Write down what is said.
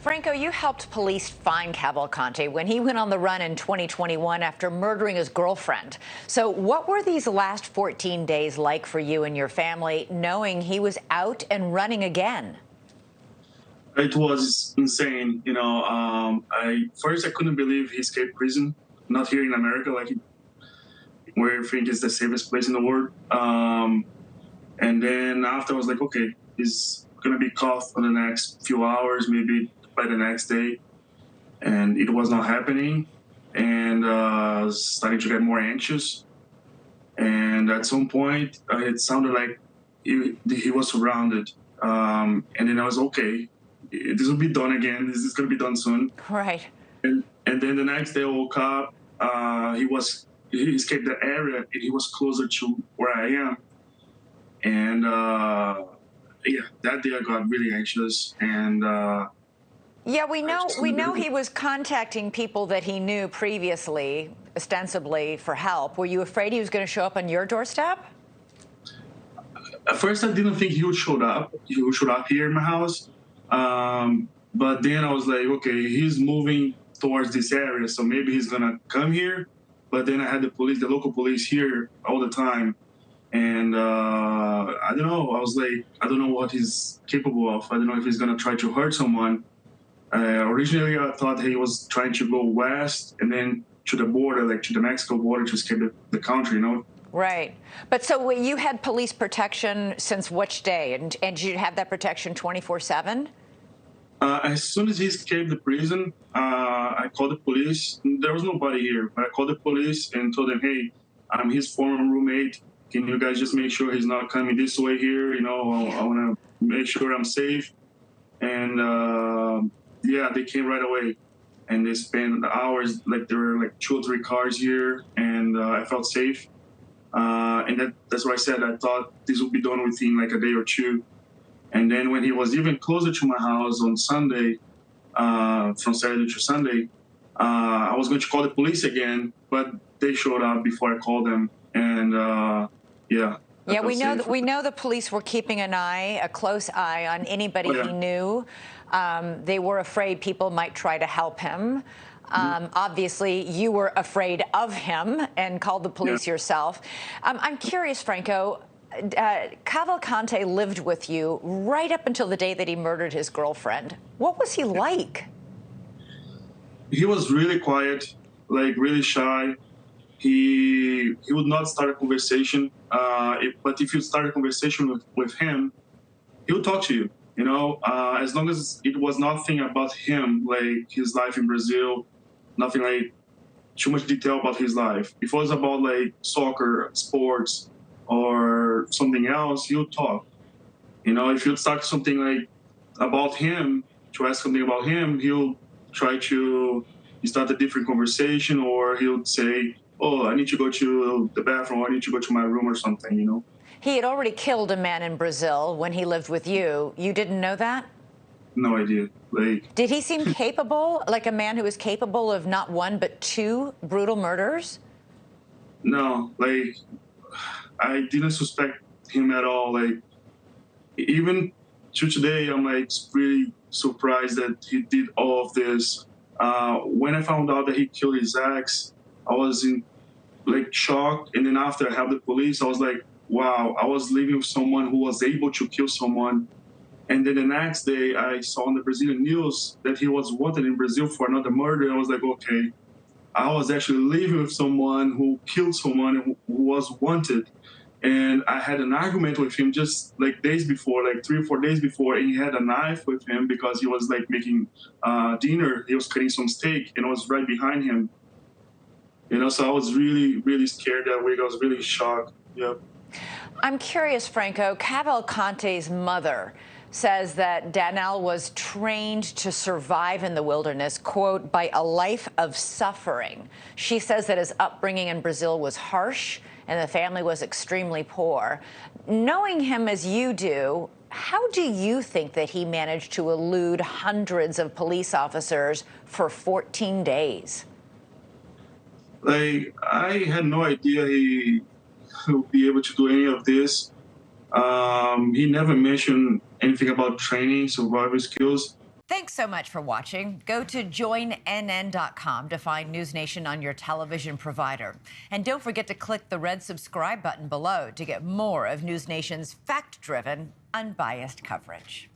Franco, you helped police find Cavalcante when he went on the run in 2021 after murdering his girlfriend. So what were these last 14 days like for you and your family, knowing he was out and running again? It was insane. I couldn't believe he escaped prison, not here in America, where I think is the safest place in the world. And then after I was like, okay, he's gonna be caught in the next few hours, maybe by the next day. And it was not happening. And I was starting to get more anxious. And at some point, it sounded like he was surrounded. And then I was okay. This will be done again. This is going to be done soon. Right. And then the next day I woke up. He escaped the area and he was closer to where I am. And that day I got really anxious. And yeah, we know he was contacting people that he knew previously, ostensibly for help. Were you afraid he was going to show up on your doorstep? At first, I didn't think he would show up. He would show up here in my house. But then I was like, okay, he's moving towards this area, so maybe he's gonna come here. But then I had the local police here all the time. And I don't know. I was like, I don't know what he's capable of. I don't know if he's gonna try to hurt someone. Originally, I thought he was trying to go west and then to the border, like to the Mexico border, to escape the country, Right. But so you had police protection since which day? And did you have that protection 24/7? As soon as he escaped the prison, I called the police. There was nobody here, but I called the police and told them, hey, I'm his former roommate. Can you guys just make sure he's not coming this way here? I want to make sure I'm safe. And they came right away. And they spent hours, there were 2 or 3 cars here, and I felt safe. And that's what I said. I thought this would be done within a day or two. And then when he was even closer to my house on Sunday, from Saturday to Sunday, I was going to call the police again, but they showed up before I called them. And Yeah, we know the police were keeping a close eye on anybody he knew. They were afraid people might try to help him. Obviously, you were afraid of him and called the police yourself. I'm curious, Franco, Cavalcante lived with you right up until the day that he murdered his girlfriend. What was he like? He was really quiet, really shy. He would not start a conversation, but if you start a conversation with him, he'll talk to you. As long as it was nothing about him, like his life in Brazil, nothing too much detail about his life. If it was about soccer, sports, or something else, he'll talk. If you start something about him, to ask something about him, he'll try to start a different conversation, or he'll say, oh, I need to go to the bathroom, or I need to go to my room or something, He had already killed a man in Brazil when he lived with you. You didn't know that? No idea. Did he seem capable, like a man who was capable of not 1 but 2 brutal murders? No, I didn't suspect him at all. Even to today, I'm really surprised that he did all of this. When I found out that he killed his ex, I was in shock. And then after I had the police, I was like, wow, I was living with someone who was able to kill someone. And then the next day, I saw on the Brazilian news that he was wanted in Brazil for another murder. I was like, okay, I was actually living with someone who killed someone who was wanted. And I had an argument with him just days before, 3 or 4 days before, and he had a knife with him because he was making dinner. He was cutting some steak, and I was right behind him. So I was really, really scared that week. I was really shocked. Yeah. I'm curious, Franco, Cavalcante's mother says that Danelo was trained to survive in the wilderness, quote, by a life of suffering. She says that his upbringing in Brazil was harsh and the family was extremely poor. Knowing him as you do, how do you think that he managed to elude hundreds of police officers for 14 days? I had no idea he would be able to do any of this. He never mentioned anything about training, survival skills. Thanks so much for watching. Go to joinnn.com to find NewsNation on your television provider. And don't forget to click the red subscribe button below to get more of NewsNation's fact-driven, unbiased coverage.